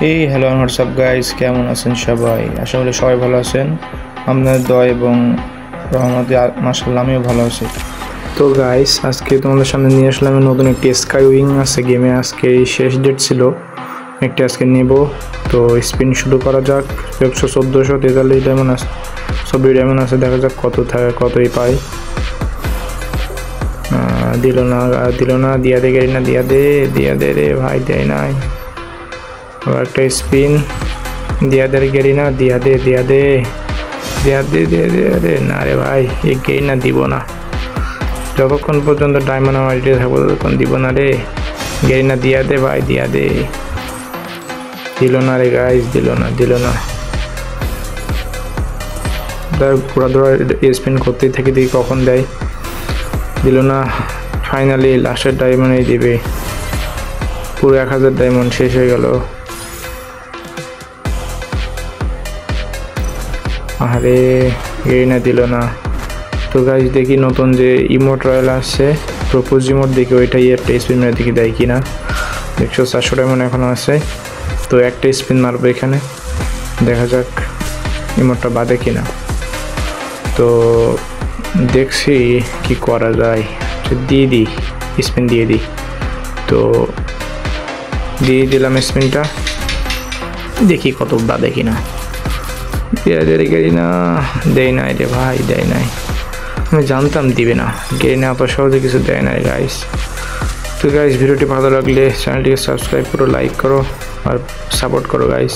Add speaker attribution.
Speaker 1: Hello WhatsApp guys, কেমন আছেন সবাই? আশা করি সবাই ভালো আছেন। আপনাদের দোয়া এবং রহমতে মাশাআল্লাহ আমিও ভালো আছি। তো গাইস, আজকে তোমাদের সামনে নিয়ে আসলাম নতুন একটি স্কাই উইং আছে গেমে। আজকে শেষ ডেট ছিল, একটি আজকে নেব। তো স্পিন শুরু করা যাক। 1443 ডায়মন্ড আছে, 24 ডায়মন্ড আছে। দেখা যাক কত থাকে, কতই পাই। দিল না, দিয়া দে গেরিনা, দিয়া দে রে ভাই, দেয় নাই। আবার একটা স্পিন, দিয়া দে গেরিনা, দিয়া দে না রে ভাই, এই গেরিনা দিব না। যতক্ষণ পর্যন্ত ডায়মন্ড আমার রেডি থাকবো ততক্ষণ দিব না রে। গেরিনা দিয়া দে ভাই, দিয়া দে। দিল না রে গাইস, দিল না। ঘোরা স্পিন করতেই থেকে দেখি কখন দেয়। দিল না। ফাইনালি লাস্টের ডায়মন্ডই দিবে। পুরো 1000 ডায়মন্ড শেষ হয়ে গেল। আরে গেরিনা দিল না। তো গাইস, দেখি নতুন যে ইমোট রয়্যাল আসছে, প্রপোজ ইমোট, দেখি ওইটাই একটা স্পিন মেরে দেখি দেয় কিনা। 100-400 ডায়মন্ড এখনো আছে। তো একটা স্পিন মারবো এখানে, দেখা যাক ইমোটটা বাদে কিনা। তো দেখছি কি করা যায়। দিয়ে দিই, স্পিন দিয়ে দিই। তো দিয়ে দিলাম স্পিনটা, দেখি কত বাদে কিনা। গেরিনা দেয় নাই রে ভাই, দেয় নাই। আমি জানতাম দিবে না, গেরিনা এত সহজে কিছু দেয় নাই গাইস। তো গাইস, ভিডিওটি ভালো লাগলে চ্যানেলটিকে সাবস্ক্রাইব করো, লাইক করো আর সাপোর্ট করো গাইস।